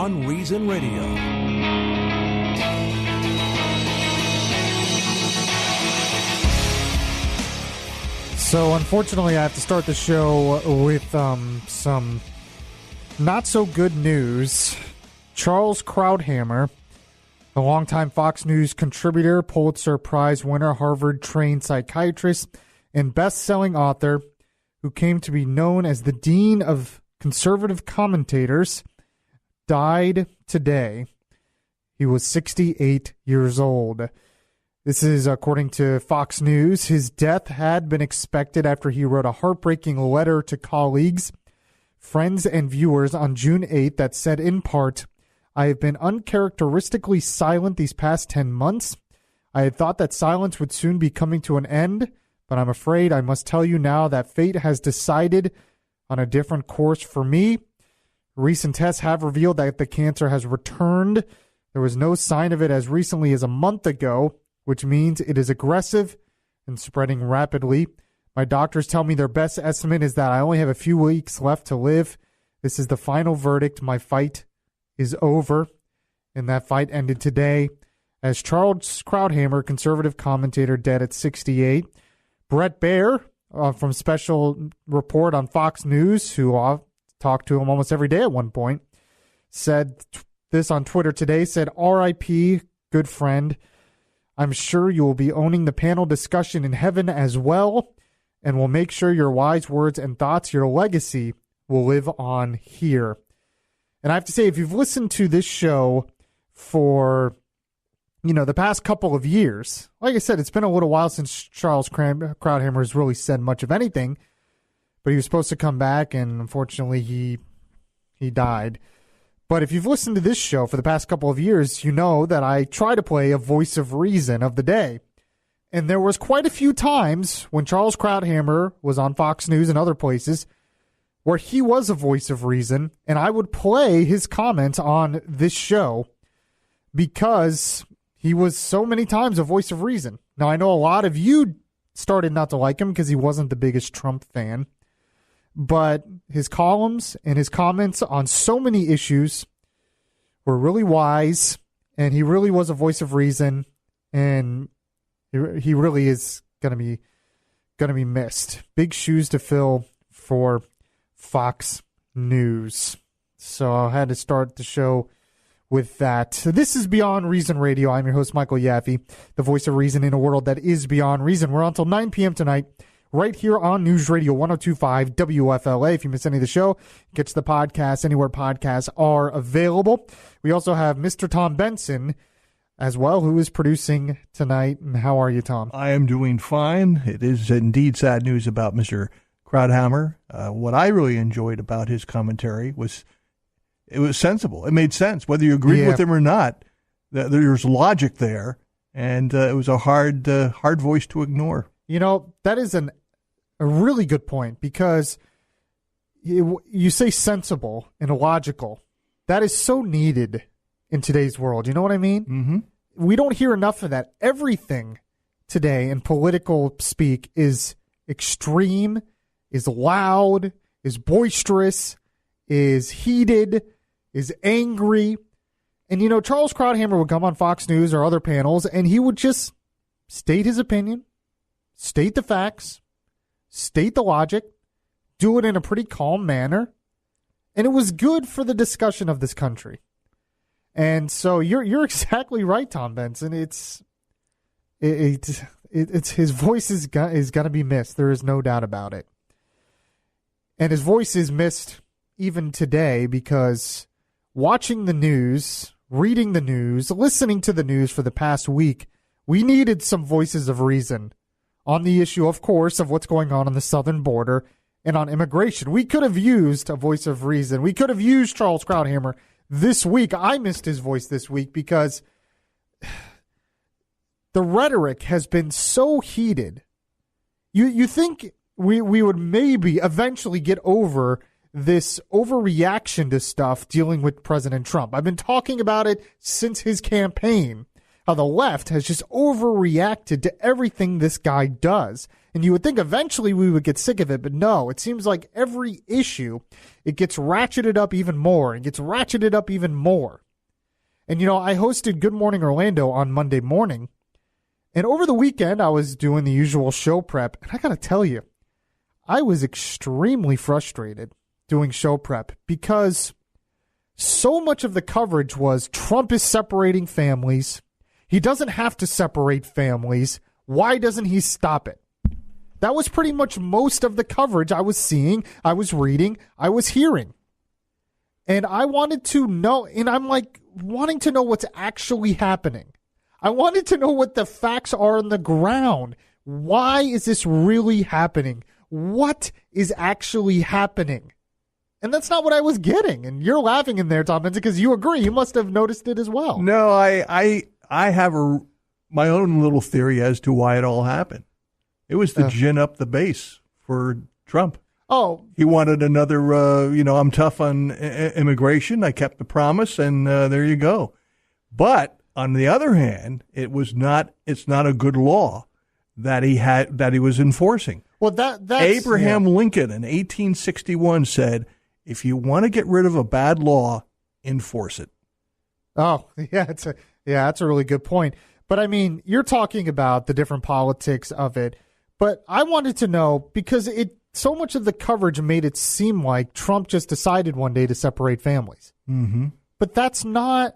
Beyond Reason Radio. So, unfortunately, I have to start the show with some not-so-good news. Charles Krauthammer, a longtime Fox News contributor, Pulitzer Prize winner, Harvard-trained psychiatrist, and best-selling author, who came to be known as the Dean of Conservative Commentators, died today. He was 68 years old. This is according to Fox News. His death had been expected after he wrote a heartbreaking letter to colleagues, friends, and viewers on June 8th that said in part, "I have been uncharacteristically silent these past 10 months. I had thought that silence would soon be coming to an end, but I'm afraid I must tell you now that fate has decided on a different course for me. Recent tests have revealed that the cancer has returned. There was no sign of it as recently as a month ago, which means it is aggressive and spreading rapidly. My doctors tell me their best estimate is that I only have a few weeks left to live. This is the final verdict. My fight is over." And that fight ended today as Charles Krauthammer, conservative commentator, dead at 68. Brett Baer from Special Report on Fox News, who talked to him almost every day at one point, said this on Twitter today, said, "R.I.P., good friend. I'm sure you will be owning the panel discussion in heaven as well, and will make sure your wise words and thoughts, your legacy, will live on here." And I have to say, if you've listened to this show for, the past couple of years, like I said, it's been a little while since Charles Krauthammer has really said much of anything, but he was supposed to come back, and unfortunately he died. But if you've listened to this show for the past couple of years, you know that I try to play a voice of reason of the day. And there was quite a few times when Charles Krauthammer was on Fox News and other places where he was a voice of reason, and I would play his comments on this show because he was so many times a voice of reason. Now, I know a lot of you started not to like him because he wasn't the biggest Trump fan, but his columns and his comments on so many issues were really wise, and he really was a voice of reason, and he really is going to be missed. Big shoes to fill for Fox News. So I had to start the show with that. So this is Beyond Reason Radio. I'm your host, Michael Yaffee, the voice of reason in a world that is beyond reason. We're on until 9 p.m. tonight, right here on News Radio 102.5 WFLA. If you miss any of the show, catch the podcast anywhere podcasts are available. We also have Mr. Tom Benson as well, who is producing tonight. And how are you, Tom? I am doing fine. It is indeed sad news about Mr. Krauthammer. What I really enjoyed about his commentary was it was sensible. It made sense. Whether you agreed with him or not, there's logic there. And it was a hard voice to ignore. That is a really good point, because you say sensible and logical. That is so needed in today's world. You know what I mean? Mm-hmm. We don't hear enough of that. Everything today in political speak is extreme, is loud, is boisterous, is heated, is angry. And, Charles Krauthammer would come on Fox News or other panels, and he would just state his opinion, state the facts, state the logic, do it in a pretty calm manner, and it was good for the discussion of this country. And so you're exactly right, Tom Benson. It's his voice is gonna be missed. There is no doubt about it. And his voice is missed even today, because watching the news, reading the news, listening to the news for the past week, we needed some voices of reason on the issue, of course, of what's going on the southern border and on immigration. We could have used a voice of reason. We could have used Charles Krauthammer this week. I missed his voice this week because the rhetoric has been so heated. You think we would maybe eventually get over this overreaction to stuff dealing with President Trump. I've been talking about it since his campaign. how the left has just overreacted to everything this guy does. And you would think eventually we would get sick of it, but no, it seems like every issue, it gets ratcheted up even more and gets ratcheted up even more. And, I hosted Good Morning Orlando on Monday morning. And over the weekend, I was doing the usual show prep. And I got to tell you, I was extremely frustrated doing show prep because so much of the coverage was Trump is separating families. He doesn't have to separate families. Why doesn't he stop it? That was pretty much most of the coverage I was seeing, I was reading, I was hearing. And I wanted to know, and I'm like wanting to know what's actually happening. I wanted to know what the facts are on the ground. Why is this really happening? What is actually happening? And that's not what I was getting. And you're laughing in there, Tom Benson, because you agree. You must have noticed it as well. No, I have my own little theory as to why it all happened. It was to gin up the base for Trump. Oh. He wanted another, I'm tough on immigration. I kept the promise, and there you go. But on the other hand, it's not a good law that he was enforcing. Well, that's Abraham Lincoln in 1861 said, if you want to get rid of a bad law, enforce it. Oh, yeah, that's a really good point. But I mean, you're talking about the different politics of it. But I wanted to know, because so much of the coverage made it seem like Trump just decided one day to separate families. Mm-hmm. But that's not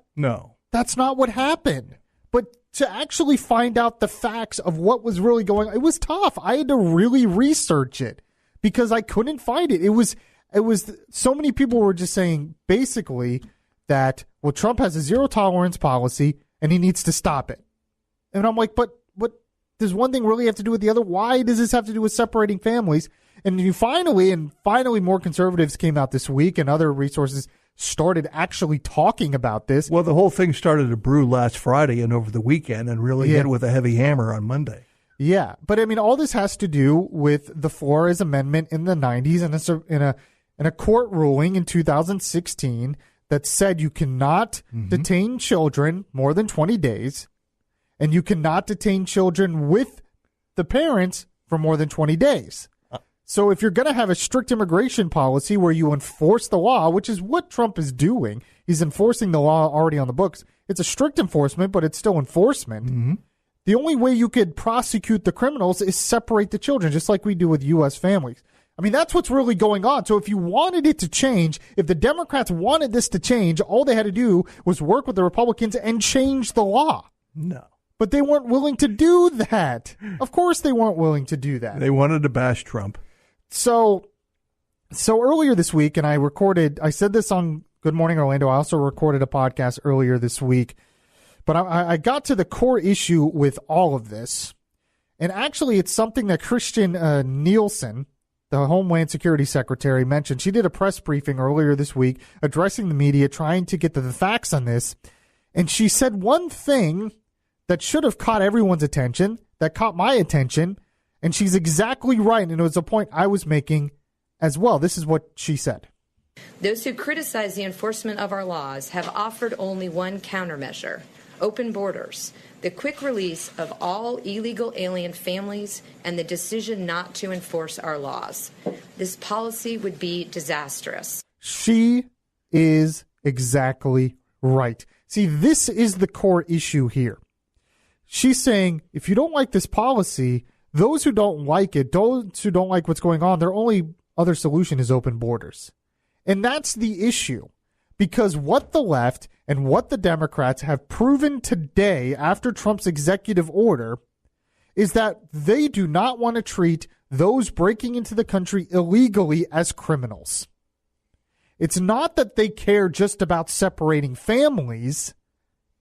what happened. But to actually find out the facts of what was really going on, it was tough. I had to really research it because I couldn't find it. It was so many people were just saying basically that, well, Trump has a zero tolerance policy and he needs to stop it. And I'm like, but does one thing really have to do with the other? Why does this have to do with separating families? And finally more conservatives came out this week and other resources started actually talking about this. Well, the whole thing started to brew last Friday and over the weekend and really hit with a heavy hammer on Monday. Yeah. But I mean, all this has to do with the Flores Amendment in the 90s and in a court ruling in 2016 that said you cannot detain children more than 20 days. And you cannot detain children with the parents for more than 20 days. So if you're going to have a strict immigration policy where you enforce the law, which is what Trump is doing, he's enforcing the law already on the books. It's a strict enforcement, but it's still enforcement. Mm-hmm. The only way you could prosecute the criminals is separate the children, just like we do with U.S. families. I mean, that's what's really going on. So if you wanted it to change, if the Democrats wanted this to change, all they had to do was work with the Republicans and change the law. No. But they weren't willing to do that. Of course they weren't willing to do that. They wanted to bash Trump. So earlier this week, and I said this on Good Morning Orlando. I also recorded a podcast earlier this week. But I got to the core issue with all of this. And actually, it's something that Christian Nielsen, the Homeland Security Secretary, mentioned. She did a press briefing earlier this week addressing the media, trying to get the facts on this. And she said one thing that should have caught everyone's attention, that caught my attention, and she's exactly right, and it was a point I was making as well. This is what she said. Those who criticize the enforcement of our laws have offered only one countermeasure: open borders, the quick release of all illegal alien families, and the decision not to enforce our laws. This policy would be disastrous. She is exactly right. See, this is the core issue here. She's saying, if you don't like this policy, those who don't like it, those who don't like what's going on, their only other solution is open borders. And that's the issue. Because what the left and what the Democrats have proven today after Trump's executive order is that they do not want to treat those breaking into the country illegally as criminals. It's not that they care just about separating families.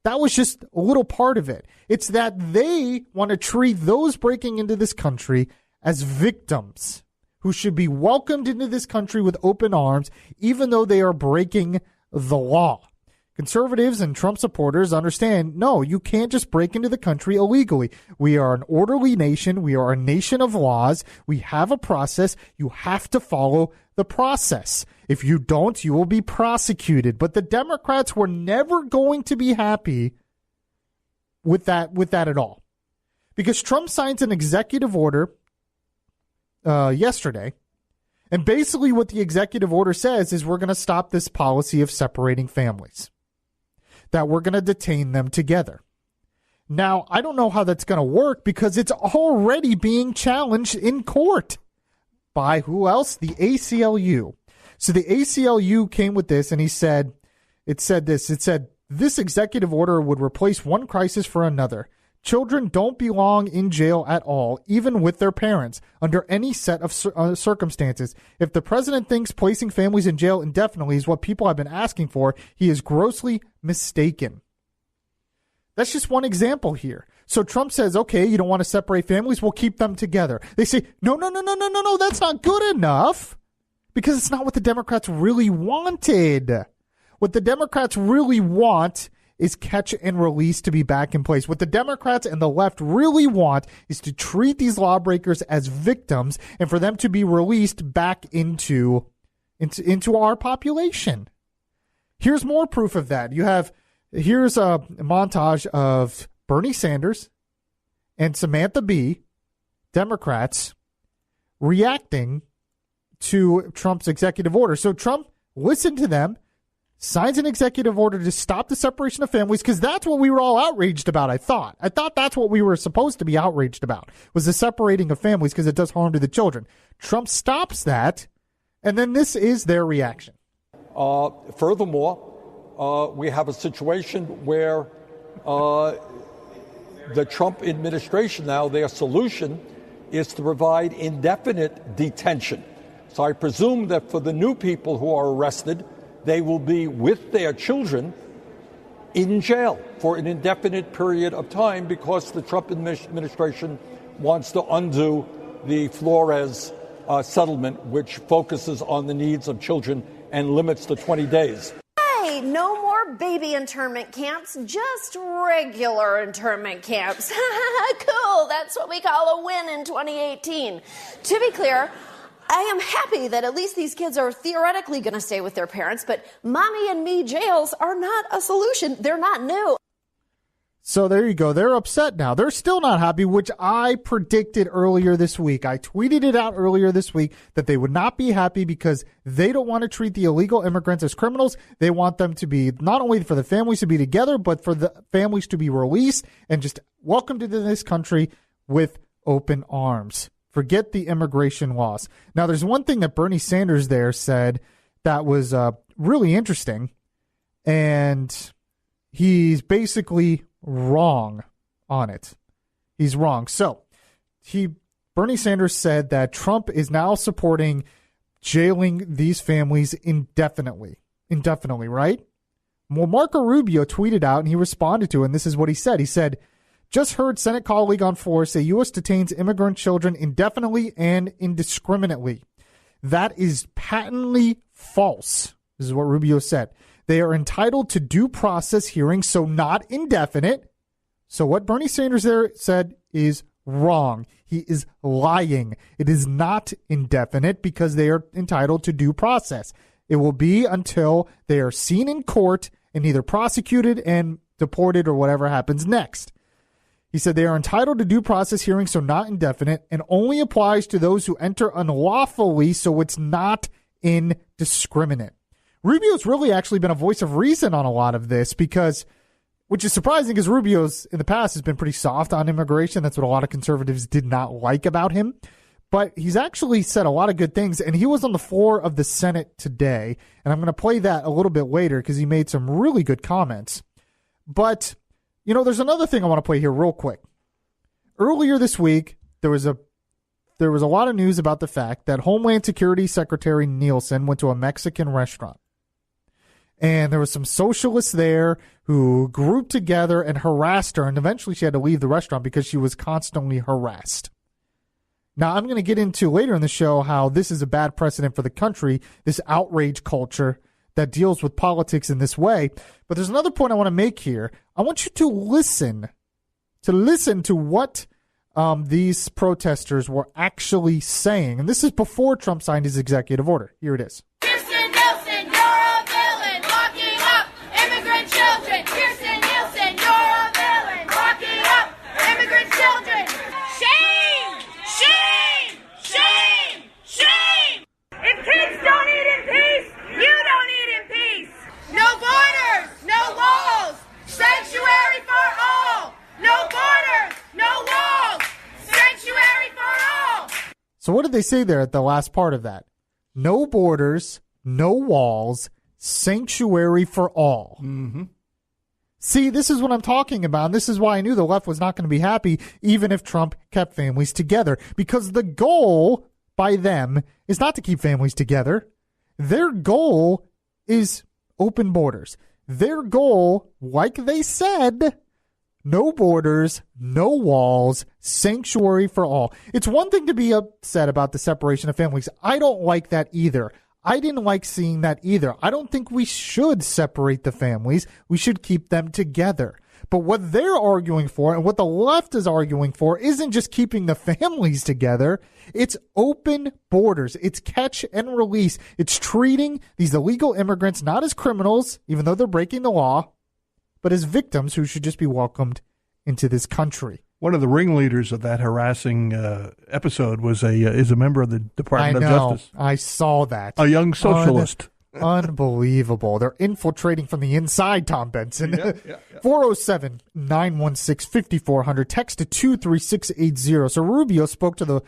That was just a little part of it. It's that they want to treat those breaking into this country as victims who should be welcomed into this country with open arms, even though they are breaking the law. Conservatives and Trump supporters understand, no, you can't just break into the country illegally. We are an orderly nation. We are a nation of laws. We have a process. You have to follow the process. If you don't, you will be prosecuted. But the Democrats were never going to be happy with that at all. Because Trump signs an executive order yesterday, and basically what the executive order says is we're going to stop this policy of separating families, that we're going to detain them together. Now, I don't know how that's going to work because it's already being challenged in court by who else? The ACLU. So the ACLU came with this, and it said this executive order would replace one crisis for another. Children don't belong in jail at all, even with their parents, under any set of circumstances. If the president thinks placing families in jail indefinitely is what people have been asking for, he is grossly mistaken. That's just one example here. So Trump says, okay, you don't want to separate families, we'll keep them together. They say, no, that's not good enough, because it's not what the Democrats really wanted. What the Democrats really want is catch and release to be back in place. What the Democrats and the left really want is to treat these lawbreakers as victims and for them to be released back into our population. Here's more proof of that. Here's a montage of Bernie Sanders and Samantha Bee, Democrats, reacting to Trump's executive order. So Trump listened to them, signs an executive order to stop the separation of families, because that's what we were all outraged about, I thought. I thought that's what we were supposed to be outraged about, was the separating of families because it does harm to the children. Trump stops that, and then this is their reaction. Furthermore, we have a situation where the Trump administration now, their solution is to provide indefinite detention. So I presume that for the new people who are arrested, they will be with their children in jail for an indefinite period of time because the Trump administration wants to undo the Flores settlement, which focuses on the needs of children and limits to 20 days. Hey, no more baby internment camps, just regular internment camps. Cool, that's what we call a win in 2018. To be clear, I am happy that at least these kids are theoretically going to stay with their parents, but mommy and me jails are not a solution. They're not new. So there you go. They're upset now. They're still not happy, which I predicted earlier this week. I tweeted it out earlier this week that they would not be happy because they don't want to treat the illegal immigrants as criminals. They want them to be, not only for the families to be together, but for the families to be released and just welcomed into this country with open arms. Forget the immigration laws. Now, there's one thing that Bernie Sanders there said that was really interesting, and he's basically wrong on it. He's wrong. So, Bernie Sanders said that Trump is now supporting jailing these families indefinitely. Indefinitely, right? Well, Marco Rubio tweeted out, and he responded to it, and this is what he said. He said, just heard Senate colleague on floor say U.S. detains immigrant children indefinitely and indiscriminately. That is patently false. This is what Rubio said. They are entitled to due process hearings, so not indefinite. So what Bernie Sanders there said is wrong. He is lying. It is not indefinite because they are entitled to due process. It will be until they are seen in court and either prosecuted and deported or whatever happens next. He said they are entitled to due process hearings, so not indefinite, and only applies to those who enter unlawfully, so it's not indiscriminate. Rubio's really actually been a voice of reason on a lot of this because, which is surprising because Rubio's in the past has been pretty soft on immigration. That's what a lot of conservatives did not like about him. But he's actually said a lot of good things, and he was on the floor of the Senate today, and I'm going to play that a little bit later because he made some really good comments. But you know, there's another thing I want to play here real quick. Earlier this week, there was a lot of news about the fact that Homeland Security Secretary Nielsen went to a Mexican restaurant. And there was some socialists there who grouped together and harassed her, and eventually she had to leave the restaurant because she was constantly harassed. Now, I'm going to get into later in the show how this is a bad precedent for the country, this outrage culture that deals with politics in this way. But there's another point I want to make here. I want you to listen to what these protesters were actually saying. And this is before Trump signed his executive order. Here it is. Kirsten Nielsen, you're a villain, locking up immigrant children. Kirsten Nielsen, you're a villain, locking So what did they say there at the last part of that? No borders, no walls, sanctuary for all. Mm-hmm. See, this is what I'm talking about. And this is why I knew the left was not going to be happy even if Trump kept families together. Because the goal by them is not to keep families together. Their goal is open borders. Their goal, like they said, no borders, no walls, sanctuary for all. It's one thing to be upset about the separation of families. I don't like that either. I didn't like seeing that either. I don't think we should separate the families. We should keep them together. But what they're arguing for and what the left is arguing for isn't just keeping the families together. It's open borders. It's catch and release. It's treating these illegal immigrants not as criminals, even though they're breaking the law, but as victims who should just be welcomed into this country. One of the ringleaders of that harassing episode is a member of the Department of Justice. I saw that. A young socialist. Unbelievable. They're infiltrating from the inside, Tom Benson. Yeah. 407-916-5400. Text to 23680. So Rubio spoke to the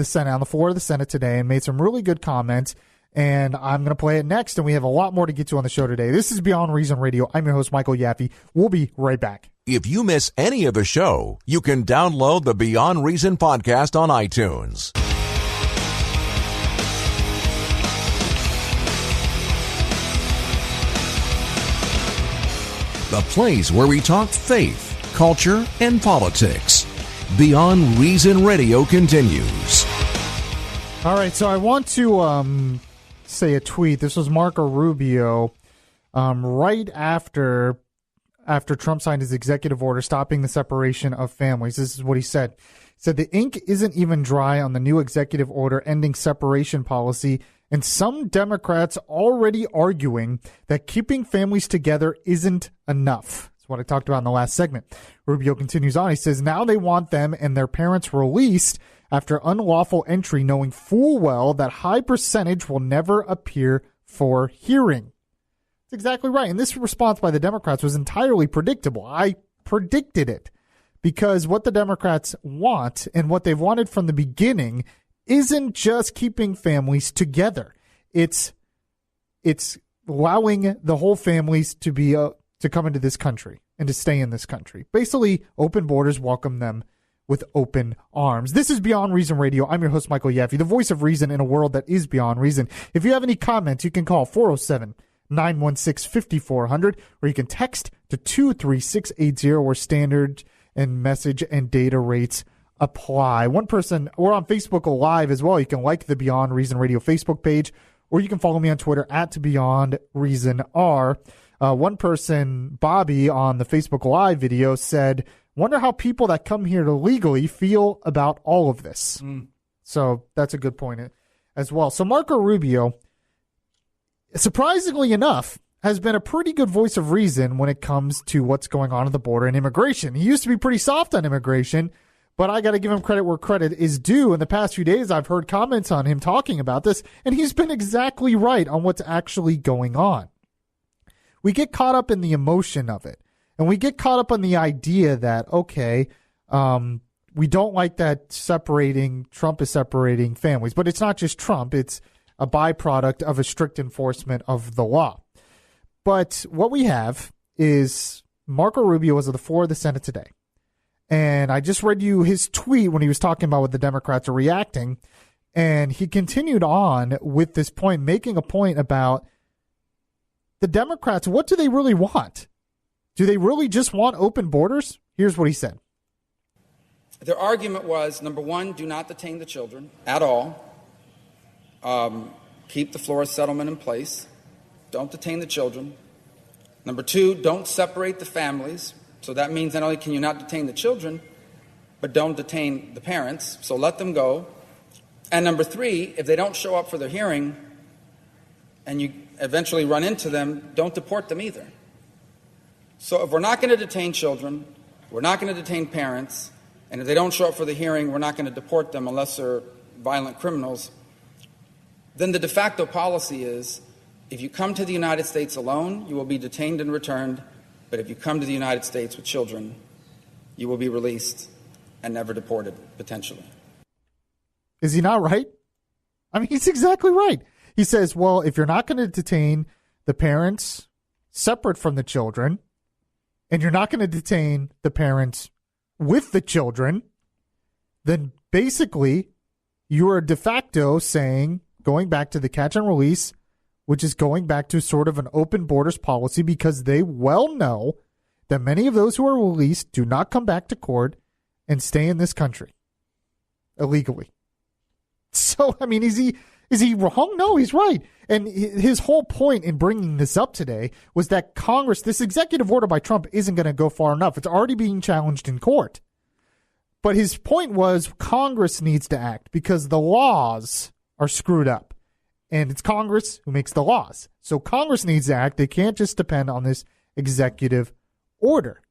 Senate, on the floor of the Senate today, and made some really good comments. And I'm going to play it next, and we have a lot more to get to on the show today. This is Beyond Reason Radio. I'm your host, Michael Yaffee. We'll be right back. If you miss any of the show, you can download the Beyond Reason podcast on iTunes. The place where we talk faith, culture, and politics. Beyond Reason Radio continues. All right, so I want to say a tweet. This was Marco Rubio right after Trump signed his executive order stopping the separation of families. This is what he said. He said, the ink isn't even dry on the new executive order ending separation policy, and some Democrats already arguing that keeping families together isn't enough. That's what I talked about in the last segment. Rubio continues on. He says, now they want them and their parents released after unlawful entry, knowing full well that high percentage will never appear for hearing. That's exactly right. And this response by the Democrats was entirely predictable. I predicted it because what the Democrats want and what they've wanted from the beginning isn't just keeping families together. It's allowing the whole families to be to come into this country and to stay in this country. Basically, open borders, welcome them with open arms. This is Beyond Reason Radio. I'm your host, Michael Yaffee, the voice of reason in a world that is beyond reason. If you have any comments, you can call 407-916-5400, or you can text to 23680, where standard and message and data rates apply. One person, or on Facebook Live as well. You can like the Beyond Reason Radio Facebook page, or you can follow me on Twitter at Beyond Reason R. One person, Bobby, on the Facebook Live video said, wonder how people that come here illegally feel about all of this. So that's a good point as well. So Marco Rubio, surprisingly enough, has been a pretty good voice of reason when it comes to what's going on at the border and immigration. He used to be pretty soft on immigration, but I got to give him credit where credit is due. In the past few days, I've heard comments on him talking about this, and he's been exactly right on what's actually going on. We get caught up in the emotion of it, and we get caught up on the idea that, okay, we don't like that Trump is separating families. But it's not just Trump. It's a byproduct of a strict enforcement of the law. But what we have is Marco Rubio was at the floor of the Senate today. And I just read you his tweet when he was talking about what the Democrats are reacting. And he continued on with this point, making a point about the Democrats. What do they really want? Do they really just want open borders? Here's what he said. Their argument was, number one, do not detain the children at all. Keep the Flores settlement in place. Don't detain the children. Number two, don't separate the families. So that means not only can you not detain the children, but don't detain the parents. So let them go. And number three, if they don't show up for their hearing and you eventually run into them, don't deport them either. So if we're not going to detain children, we're not going to detain parents, and if they don't show up for the hearing, we're not going to deport them unless they're violent criminals, then the de facto policy is if you come to the United States alone, you will be detained and returned. But if you come to the United States with children, you will be released and never deported, potentially. Is he not right? I mean, he's exactly right. He says, well, if you're not going to detain the parents separate from the children, and you're not going to detain the parents with the children, then basically you are de facto saying, going back to the catch and release, which is going back to sort of an open borders policy, because they well know that many of those who are released do not come back to court and stay in this country illegally. So, I mean, is he wrong? No, he's right. And his whole point in bringing this up today was that Congress, this executive order by Trump, isn't going to go far enough. It's already being challenged in court. But his point was Congress needs to act because the laws are screwed up. And it's Congress who makes the laws. So Congress needs to act. They can't just depend on this executive order.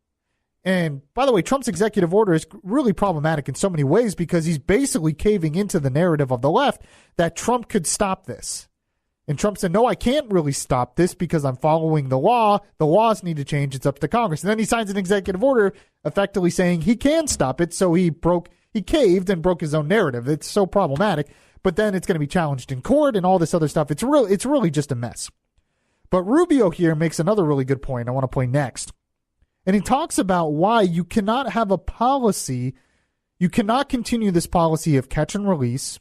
And by the way, Trump's executive order is really problematic in so many ways because he's basically caving into the narrative of the left that Trump could stop this. And Trump said, no, I can't really stop this because I'm following the law. The laws need to change. It's up to Congress. And then he signs an executive order effectively saying he can stop it. So he caved and broke his own narrative. It's so problematic. But then it's going to be challenged in court and all this other stuff. It's really just a mess. But Rubio here makes another really good point I want to play next. And he talks about why you cannot have a policy, you cannot continue this policy of catch and release,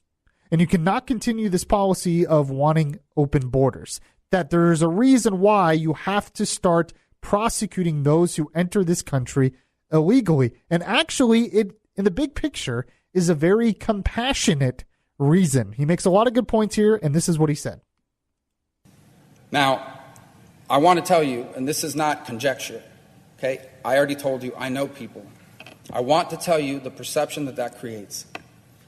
and you cannot continue this policy of wanting open borders. That there's a reason why you have to start prosecuting those who enter this country illegally. And actually, it, in the big picture, is a very compassionate reason. He makes a lot of good points here, and this is what he said. Now, I want to tell you, and this is not conjecture, okay? I already told you, I know people. I want to tell you the perception that creates.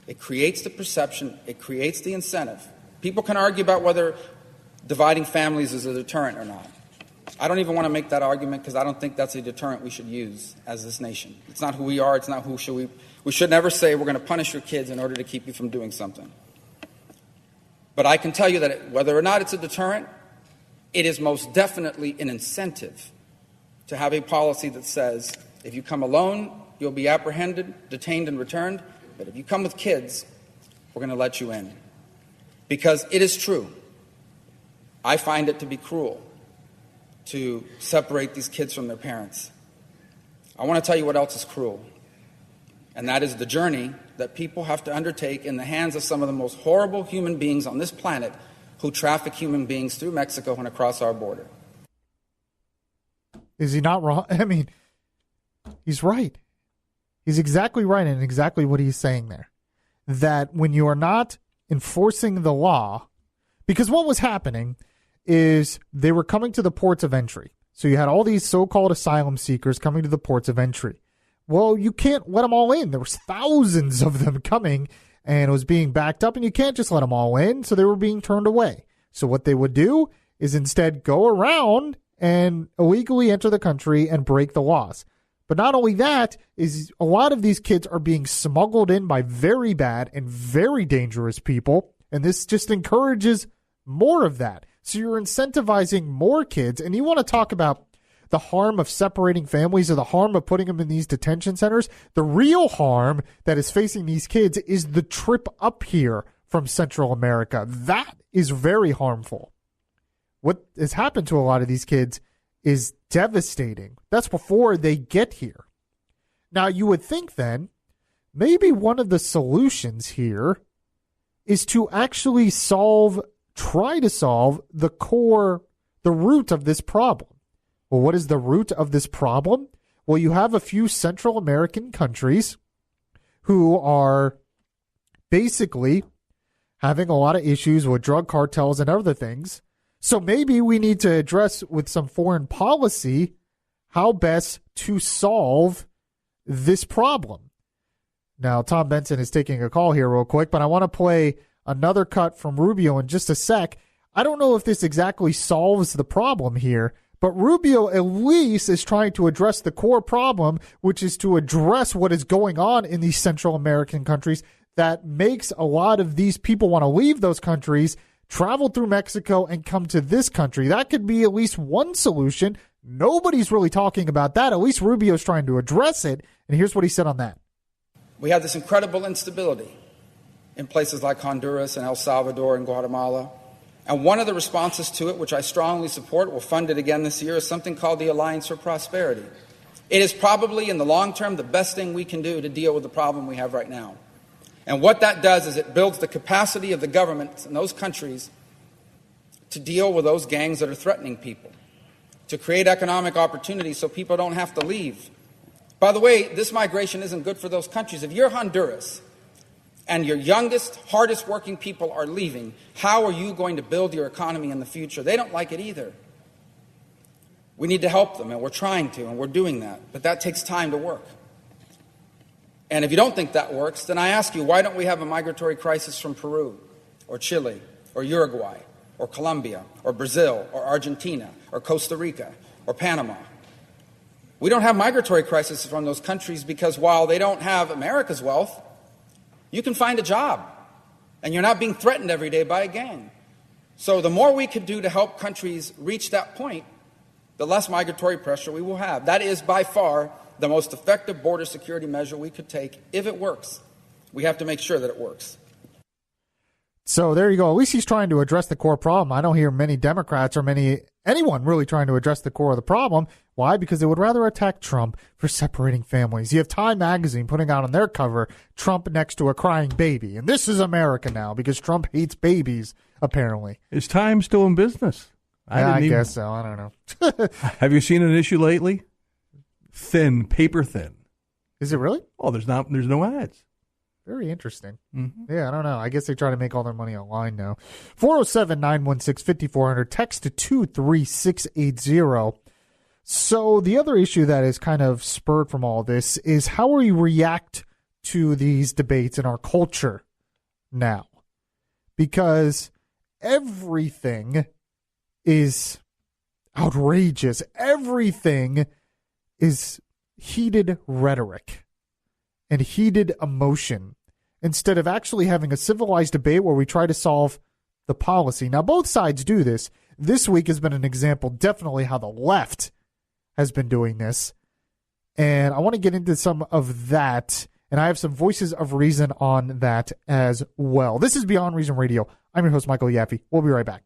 It creates the perception, it creates the incentive. People can argue about whether dividing families is a deterrent or not. I don't even want to make that argument because I don't think that's a deterrent we should use as this nation. It's not who we are, it's not who should we. We should never say we're going to punish your kids in order to keep you from doing something. But I can tell you that whether or not it's a deterrent, it is most definitely an incentive to have a policy that says if you come alone, you'll be apprehended, detained, and returned. But if you come with kids, we're going to let you in. Because it is true. I find it to be cruel to separate these kids from their parents. I want to tell you what else is cruel. And that is the journey that people have to undertake in the hands of some of the most horrible human beings on this planet who traffic human beings through Mexico and across our border. Is he not wrong? I mean, he's right. He's exactly right in exactly what he's saying there. That when you are not enforcing the law, because what was happening is they were coming to the ports of entry. So you had all these so-called asylum seekers coming to the ports of entry. Well, you can't let them all in. There was thousands of them coming, and it was being backed up, and you can't just let them all in, so they were being turned away. So what they would do is instead go around and illegally enter the country and break the laws. But not only that, is a lot of these kids are being smuggled in by very bad and very dangerous people, and this just encourages more of that. So you're incentivizing more kids, and you want to talk about the harm of separating families or the harm of putting them in these detention centers. The real harm that is facing these kids is the trip up here from Central America. That is very harmful. What has happened to a lot of these kids is devastating. That's before they get here. Now, you would think then maybe one of the solutions here is to actually try to solve the root of this problem. Well, what is the root of this problem? Well, you have a few Central American countries who are basically having a lot of issues with drug cartels and other things. So maybe we need to address with some foreign policy how best to solve this problem. Now, Tom Benson is taking a call here real quick, but I want to play another cut from Rubio in just a sec. I don't know if this exactly solves the problem here, but Rubio at least is trying to address the core problem, which is to address what is going on in these Central American countries that makes a lot of these people want to leave those countries, travel through Mexico, and come to this country. That could be at least one solution. Nobody's really talking about that. At least Rubio's trying to address it. And here's what he said on that. We have this incredible instability. in places like Honduras and El Salvador and Guatemala. And one of the responses to it, which I strongly support, we'll fund it again this year, is something called the Alliance for Prosperity. It is probably, in the long term, the best thing we can do to deal with the problem we have right now. And what that does is it builds the capacity of the governments in those countries to deal with those gangs that are threatening people, to create economic opportunities so people don't have to leave. By the way, this migration isn't good for those countries. If you're Honduras and your youngest, hardest working people are leaving, how are you going to build your economy in the future? They don't like it either. We need to help them, and we're trying to, and we're doing that. But that takes time to work. And if you don't think that works, then I ask you, why don't we have a migratory crisis from Peru or Chile or Uruguay or Colombia or Brazil or Argentina or Costa Rica or Panama? We don't have migratory crises from those countries because while they don't have America's wealth, you can find a job, and you're not being threatened every day by a gang. So the more we could do to help countries reach that point, the less migratory pressure we will have. That is by far the most effective border security measure we could take if it works. We have to make sure that it works. So there you go. At least he's trying to address the core problem. I don't hear many Democrats or anyone really trying to address the core of the problem. Why? Because they would rather attack Trump for separating families. You have Time magazine putting out on their cover Trump next to a crying baby. And this is America now because Trump hates babies, apparently. Is Time still in business? I guess so. I don't know. Have you seen an issue lately? Thin, paper thin. Is it really? Oh, there's no ads. Very interesting. Mm-hmm. Yeah, I don't know. I guess they try to make all their money online now. 407-916-5400. Text to 23680. So the other issue that is kind of spurred from all this is how we react to these debates in our culture now. Because everything is outrageous. Everything is heated rhetoric and heated emotion instead of actually having a civilized debate where we try to solve the policy. Now, both sides do this. This week has been an example, definitely how the left has been doing this. And I want to get into some of that. And I have some voices of reason on that as well. This is Beyond Reason Radio. I'm your host, Michael Yaffee. We'll be right back.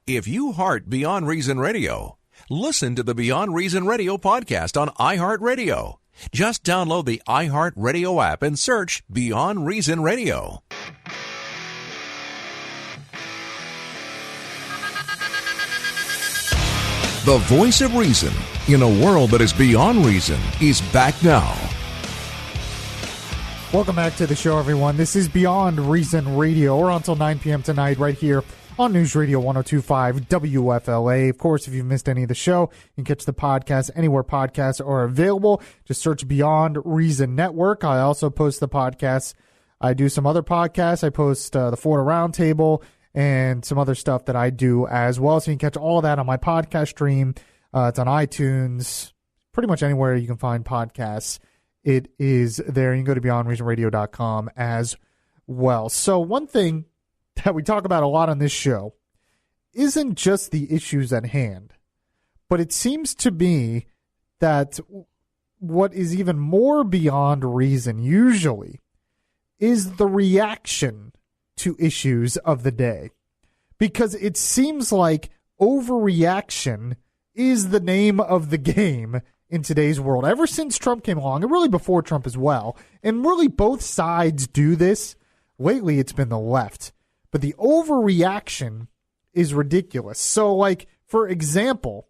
If you heart Beyond Reason Radio, listen to the Beyond Reason Radio podcast on iHeartRadio. Just download the iHeartRadio app and search Beyond Reason Radio. The voice of reason in a world that is beyond reason is back now. Welcome back to the show, everyone. This is Beyond Reason Radio. We're on until 9 p.m. tonight right here on News Radio 102.5 WFLA. Of course, if you've missed any of the show, you can catch the podcast anywhere podcasts are available. Just search Beyond Reason Network. I also post the podcasts. I do some other podcasts. I post the Florida Roundtable and some other stuff that I do as well. So you can catch all that on my podcast stream. It's on iTunes, pretty much anywhere you can find podcasts. It is there. You can go to beyondreasonradio.com as well. So one thing that we talk about a lot on this show isn't just the issues at hand, but it seems to be that what is even more beyond reason usually is the reaction to issues of the day, because it seems like overreaction is the name of the game in today's world. Ever since Trump came along, and really before Trump as well, and really both sides do this. Lately, it's been the left. But the overreaction is ridiculous. So, like, for example,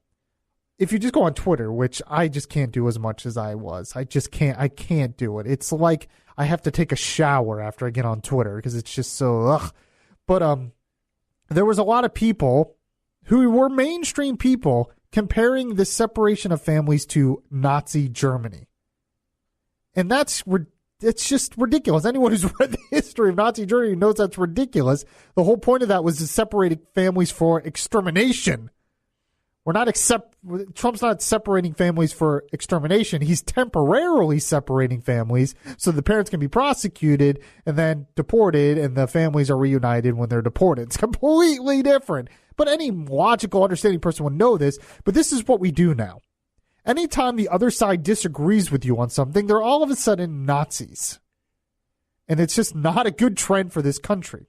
if you just go on Twitter, which I just can't do as much as I was. I can't do it. It's like I have to take a shower after I get on Twitter because it's just so, ugh. But there was a lot of people who were mainstream people comparing the separation of families to Nazi Germany. And it's just ridiculous. Anyone who's read the history of Nazi Germany knows that's ridiculous. The whole point of that was to separate families for extermination. Trump's not separating families for extermination. He's temporarily separating families so the parents can be prosecuted and then deported, and the families are reunited when they're deported. It's completely different. But any logical, understanding person would know this. But this is what we do now. Anytime the other side disagrees with you on something, they're all of a sudden Nazis. And it's just not a good trend for this country.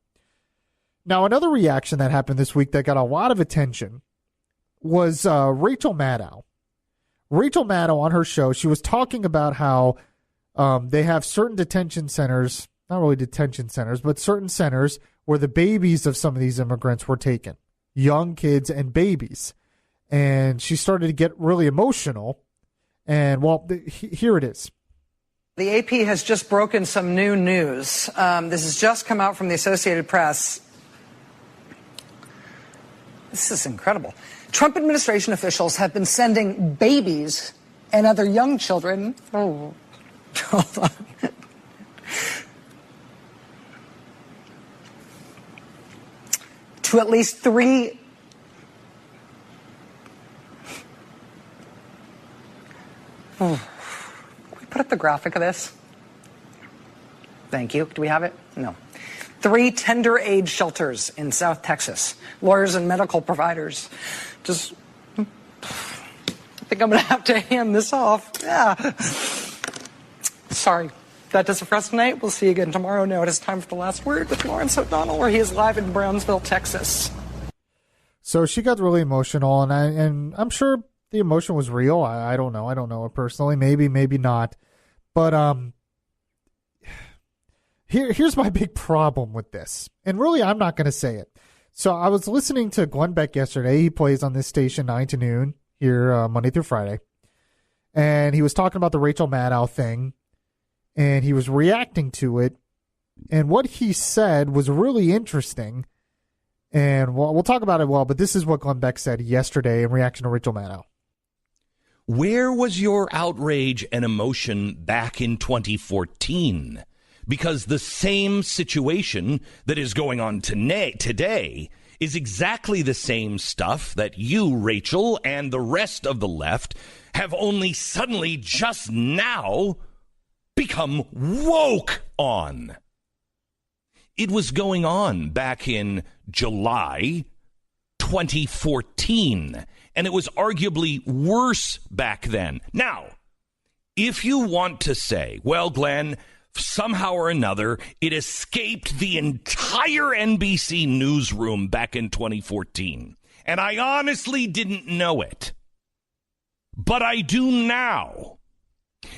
Now, another reaction that happened this week that got a lot of attention was Rachel Maddow. Rachel Maddow on her show, she was talking about how they have certain detention centers, not really detention centers, but certain centers where the babies of some of these immigrants were taken, young kids and babies. And she started to get really emotional. And, well, here it is. The AP has just broken some new news. This has just come out from the Associated Press. This is incredible. Trump administration officials have been sending babies and other young children. Oh, hold on. To at least 3. Can we put up the graphic of this? Thank you. Do we have it? No. 3 tender age shelters in South Texas. Lawyers and medical providers. Just, I think I'm going to have to hand this off. Yeah. Sorry. That does it for us tonight. We'll see you again tomorrow. Now it is time for The Last Word with Lawrence O'Donnell, where he is live in Brownsville, Texas. So she got really emotional, and I'm sure the emotion was real. I don't know. I don't know it personally. Maybe, maybe not. But here's my big problem with this. And really, I'm not going to say it. So I was listening to Glenn Beck yesterday. He plays on this station 9 to noon here Monday through Friday. And he was talking about the Rachel Maddow thing. And he was reacting to it. And what he said was really interesting. And we'll talk about it but this is what Glenn Beck said yesterday in reaction to Rachel Maddow. Where was your outrage and emotion back in 2014? Because the same situation that is going on today is exactly the same stuff that you, Rachel, and the rest of the left have only suddenly just now become woke on. It was going on back in July 2014, and it was arguably worse back then. Now, if you want to say, well, Glenn, somehow or another, it escaped the entire NBC newsroom back in 2014, and I honestly didn't know it, but I do now.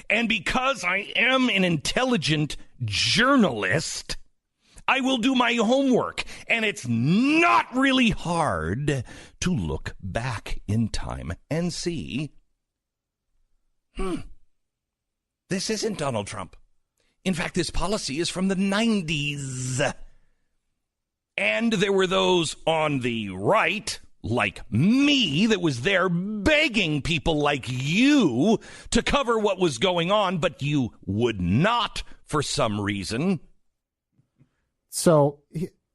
And because I am an intelligent journalist, I will do my homework, and it's not really hard to look back in time and see, this isn't Donald Trump. In fact, this policy is from the 90s. And there were those on the right, like me, that was there begging people like you to cover what was going on, but you would not for some reason. So,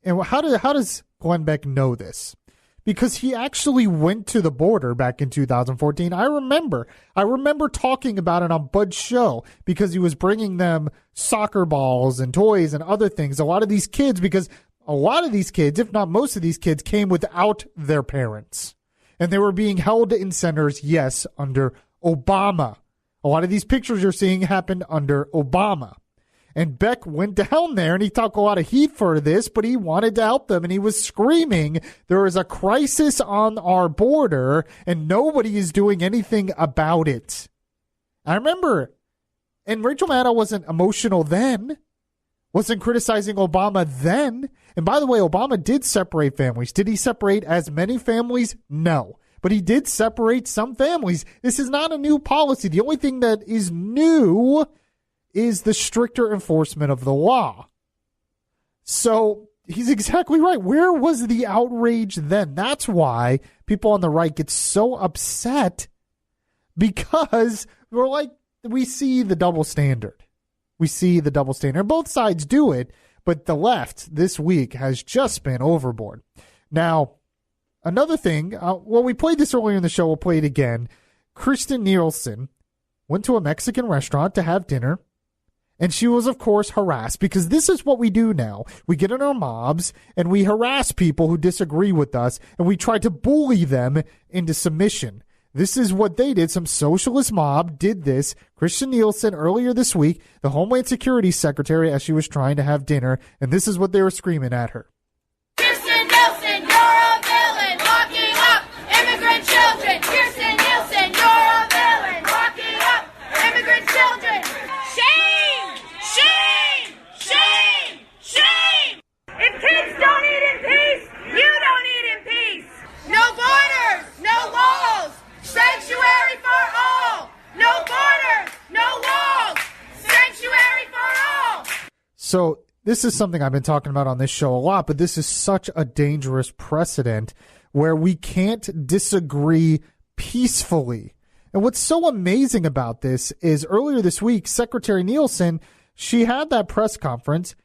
and how does Glenn Beck know this? Because he actually went to the border back in 2014. I remember talking about it on Bud's show because he was bringing them soccer balls and toys and other things. A lot of these kids, if not most of these kids, came without their parents. And they were being held in centers, yes, under Obama. A lot of these pictures you're seeing happened under Obama. And Beck went down there, and he took a lot of heat for this, but he wanted to help them, and he was screaming, there is a crisis on our border, and nobody is doing anything about it. I remember, and Rachel Maddow wasn't emotional then, wasn't criticizing Obama then. And by the way, Obama did separate families. Did he separate as many families? No. But he did separate some families. This is not a new policy. The only thing that is new is the stricter enforcement of the law. So he's exactly right. Where was the outrage then? That's why people on the right get so upset, because we see the double standard. We see the double standard. Both sides do it, but the left this week has just been overboard. Now, another thing, we played this earlier in the show. We'll play it again. Kristen Nielsen went to a Mexican restaurant to have dinner. And she was, of course, harassed, because this is what we do now. We get in our mobs and we harass people who disagree with us, and we try to bully them into submission. This is what they did. Some socialist mob did this. Christian Nielsen earlier this week, the Homeland Security Secretary, as she was trying to have dinner, and this is what they were screaming at her. Kirsten Nielsen, you're a villain, locking up immigrant children. Kirsten Nielsen, you're a villain, locking up immigrant children. Shame! Shame! Shame! Shame! If kids don't eat in peace, you don't eat in peace. No borders, no walls, sanctuary for all. No borders, no walls, sanctuary for all. So this is something I've been talking about on this show a lot, but this is such a dangerous precedent where we can't disagree peacefully. And what's so amazing about this is earlier this week, Secretary Nielsen, she had that press conference,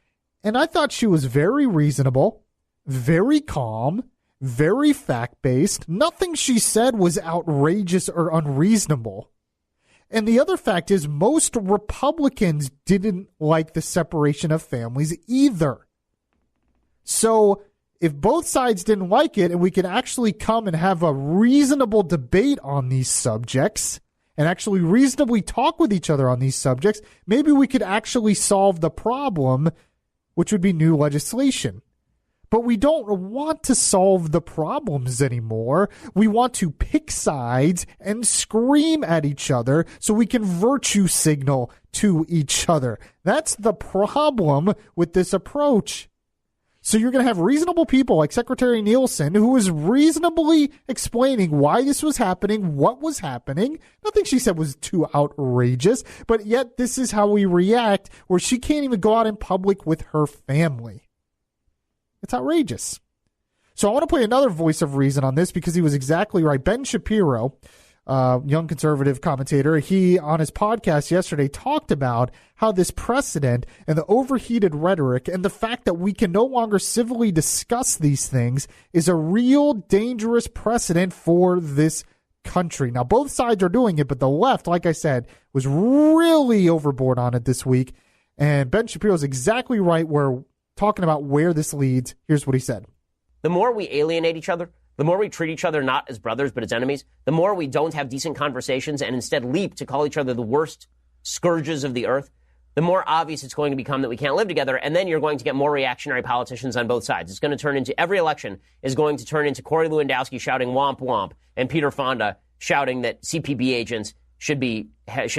and I thought she was very reasonable, very calm, very fact-based. Nothing she said was outrageous or unreasonable. And the other fact is most Republicans didn't like the separation of families either. So if both sides didn't like it and we can actually come and have a reasonable debate on these subjects and actually reasonably talk with each other on these subjects, maybe we could actually solve the problem, which would be new legislation. But we don't want to solve the problems anymore. We want to pick sides and scream at each other so we can virtue signal to each other. That's the problem with this approach. So you're going to have reasonable people like Secretary Nielsen, who was reasonably explaining why this was happening, what was happening. Nothing she said was too outrageous, but yet this is how we react, where she can't even go out in public with her family. It's outrageous. So I want to play another voice of reason on this because he was exactly right. Ben Shapiro, young conservative commentator, he on his podcast yesterday talked about how this precedent and the overheated rhetoric and the fact that we can no longer civilly discuss these things is a real dangerous precedent for this country. Now, both sides are doing it, but the left, like I said, was really overboard on it this week. And Ben Shapiro is exactly right where talking about where this leads. Here's what he said. The more we alienate each other, the more we treat each other not as brothers but as enemies, the more we don't have decent conversations and instead leap to call each other the worst scourges of the earth, the more obvious it's going to become that we can't live together, and then you're going to get more reactionary politicians on both sides. It's going to turn into, every election is going to turn into Corey Lewandowski shouting womp womp and Peter Fonda shouting that CPB agents should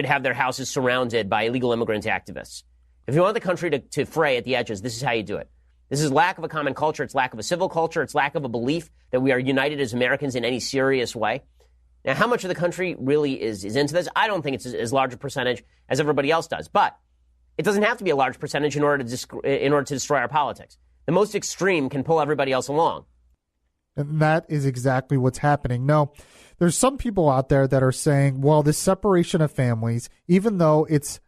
have their houses surrounded by illegal immigrant activists. If you want the country to fray at the edges, this is how you do it. This is lack of a common culture. It's lack of a civil culture. It's lack of a belief that we are united as Americans in any serious way. Now, how much of the country really is into this? I don't think it's as large a percentage as everybody else does. But it doesn't have to be a large percentage in order to destroy our politics. The most extreme can pull everybody else along. And that is exactly what's happening. No, there's some people out there that are saying, well, this separation of families, even though it's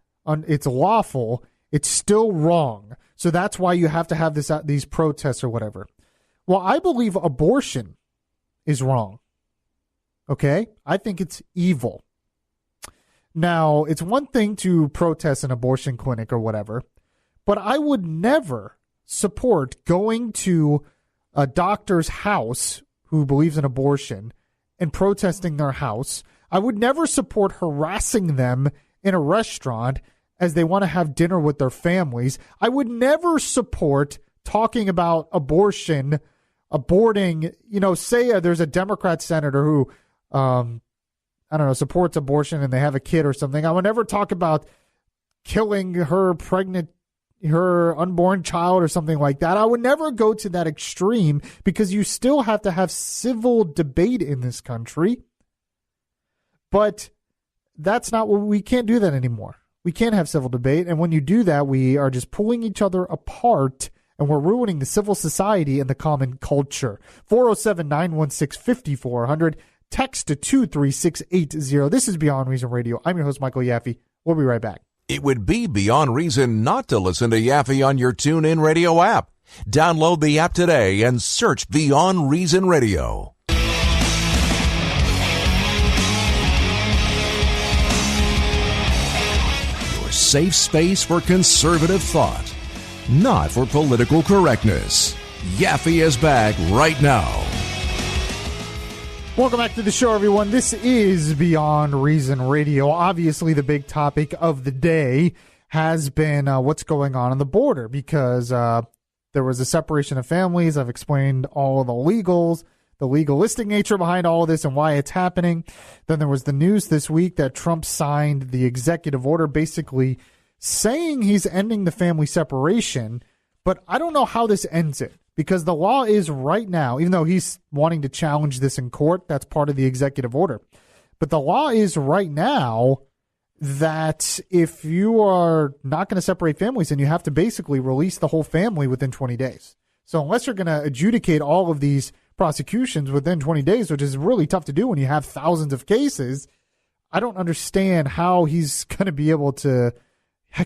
lawful, it's still wrong. So that's why you have to have these protests or whatever. Well, I believe abortion is wrong. Okay? I think it's evil. Now, it's one thing to protest an abortion clinic or whatever, but I would never support going to a doctor's house who believes in abortion and protesting their house. I would never support harassing them in a restaurant as they want to have dinner with their families. I would never support talking about aborting, say there's a Democrat senator who, supports abortion and they have a kid or something. I would never talk about killing her unborn child or something like that. I would never go to that extreme because you still have to have civil debate in this country. But that's not what we can't do that anymore. We can't have civil debate, and when you do that, we are just pulling each other apart, and we're ruining the civil society and the common culture. 407-916-5400, text to 23680. This is Beyond Reason Radio. I'm your host, Michael Yaffee. We'll be right back. It would be beyond reason not to listen to Yaffee on your TuneIn Radio app. Download the app today and search Beyond Reason Radio. Safe space for conservative thought, not for political correctness. Yaffee is back right now. Welcome back to the show, everyone. This is Beyond Reason Radio. Obviously, the big topic of the day has been what's going on the border, because there was a separation of families. I've explained all of the legalistic nature behind all of this and why it's happening. Then there was the news this week that Trump signed the executive order basically saying he's ending the family separation, but I don't know how this ends it. Because the law is right now, even though he's wanting to challenge this in court, that's part of the executive order. But the law is right now that if you are not going to separate families, then you have to basically release the whole family within 20 days. So unless you're going to adjudicate all of these prosecutions within 20 days, which is really tough to do when you have thousands of cases, I don't understand how he's going to be able to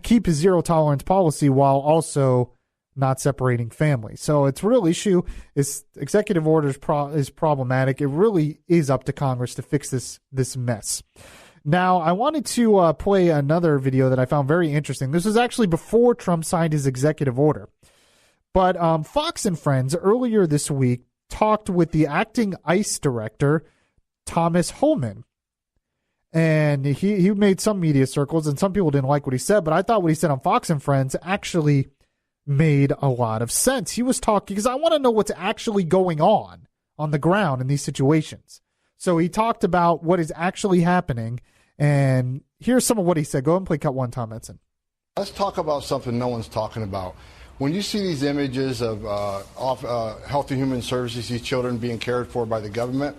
keep his zero tolerance policy while also not separating families. So it's a real issue. This executive order is problematic. It really is up to Congress to fix this mess. Now, I wanted to play another video that I found very interesting. This was actually before Trump signed his executive order. But Fox and Friends earlier this week talked with the acting ICE director, Thomas Homan. And he made some media circles, and some people didn't like what he said, but I thought what he said on Fox and Friends actually made a lot of sense. He was talking, because I want to know what's actually going on the ground in these situations. So he talked about what is actually happening, and here's some of what he said. Go ahead and play cut one, Tom Edson. Let's talk about something no one's talking about. When you see these images of Health and Human Services, these children being cared for by the government,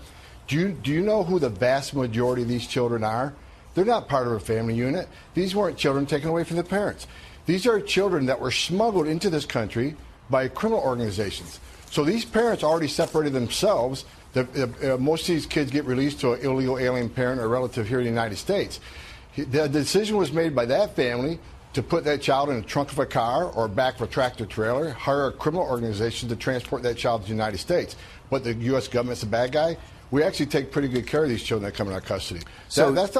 do you know who the vast majority of these children are? They're not part of a family unit. These weren't children taken away from their parents. These are children that were smuggled into this country by criminal organizations. So these parents already separated themselves. Most of these kids get released to an illegal alien parent or relative here in the United States. The decision was made by that family to put that child in the trunk of a car or back of a tractor trailer, hire a criminal organization to transport that child to the United States. But the U.S. government's a bad guy. We actually take pretty good care of these children that come in our custody. So that's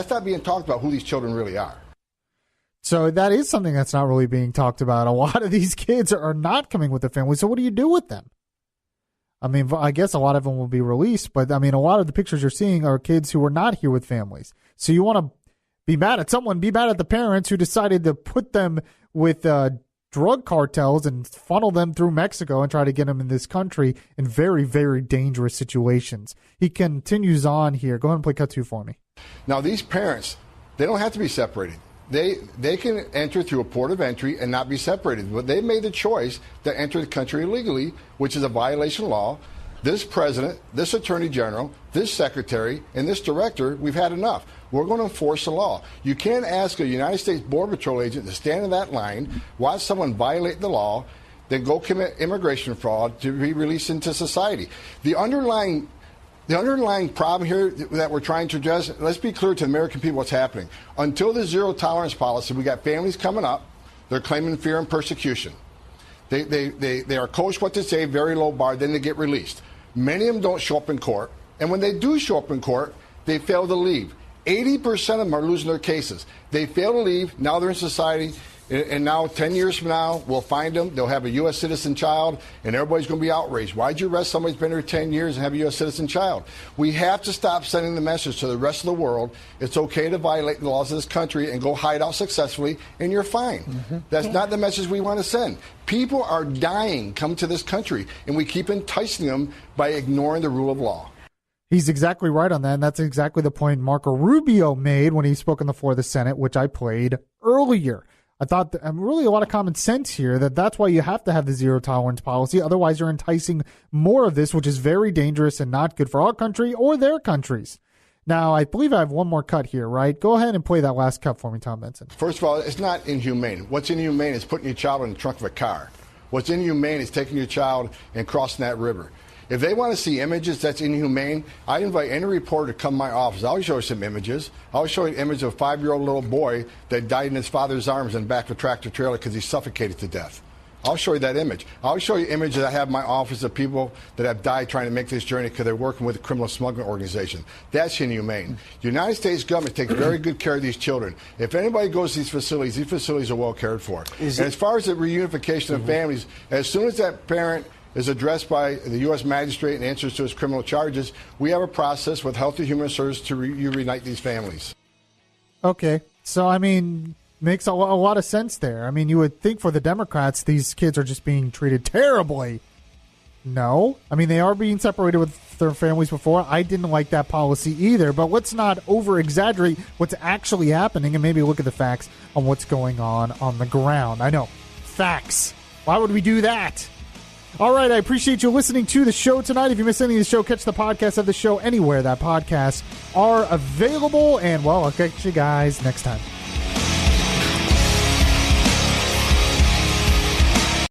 not being talked about who these children really are. So that is something that's not really being talked about. A lot of these kids are not coming with their families. So what do you do with them? I mean, I guess a lot of them will be released, but I mean, a lot of the pictures you're seeing are kids who are not here with families. So you want to be mad at someone, be mad at the parents who decided to put them with drug cartels and funnel them through Mexico and try to get them in this country in very, very dangerous situations. He continues on here. Go ahead and play cut two for me. Now, these parents, they don't have to be separated. They can enter through a port of entry and not be separated. But they made the choice to enter the country illegally, which is a violation of law. This president, this attorney general, this secretary, and this director, we've had enough. We're going to enforce the law. You can't ask a United States Border Patrol agent to stand in that line, watch someone violate the law, then go commit immigration fraud to be released into society. The underlying problem here that we're trying to address, let's be clear to the American people what's happening. Until the zero tolerance policy, we got families coming up. They're claiming fear and persecution. They are coached what to say, very low bar, then they get released. Many of them don't show up in court. And when they do show up in court, they fail to leave. 80% of them are losing their cases. They fail to leave. Now they're in society. And now, 10 years from now, we'll find them. They'll have a U.S. citizen child, and everybody's going to be outraged. Why'd you arrest somebody who's been here 10 years and have a U.S. citizen child? We have to stop sending the message to the rest of the world. It's okay to violate the laws of this country and go hide out successfully, and you're fine. Mm-hmm. That's not the message we want to send. People are dying come to this country, and we keep enticing them by ignoring the rule of law. He's exactly right on that, and that's exactly the point Marco Rubio made when he spoke on the floor of the Senate, which I played earlier. I thought really a lot of common sense here that's why you have to have the zero tolerance policy. Otherwise, you're enticing more of this, which is very dangerous and not good for our country or their countries. Now, I believe I have one more cut here, right? Go ahead and play that last cut for me, Tom Benson. First of all, it's not inhumane. What's inhumane is putting your child in the trunk of a car. What's inhumane is taking your child and crossing that river. If they want to see images that's inhumane, I invite any reporter to come to my office. I'll show you some images. I'll show you an image of a 5-year-old little boy that died in his father's arms in the back of a tractor trailer because he suffocated to death. I'll show you that image. I'll show you images I have in my office of people that have died trying to make this journey because they're working with a criminal smuggling organization. That's inhumane. The United States government takes very good care of these children. If anybody goes to these facilities are well cared for. And as far as the reunification of families, as soon as that parent is addressed by the U.S. magistrate and answers to his criminal charges, we have a process with Health and Human Services to reunite these families. Okay. So, I mean, makes a lot of sense there. I mean, you would think for the Democrats, these kids are just being treated terribly. No. I mean, they are being separated with their families before. I didn't like that policy either. But let's not over-exaggerate what's actually happening and maybe look at the facts on what's going on the ground. I know. Facts. Why would we do that? All right, I appreciate you listening to the show tonight. If you missed any of the show, catch the podcast of the show anywhere that podcasts are available. And, well, I'll catch you guys next time.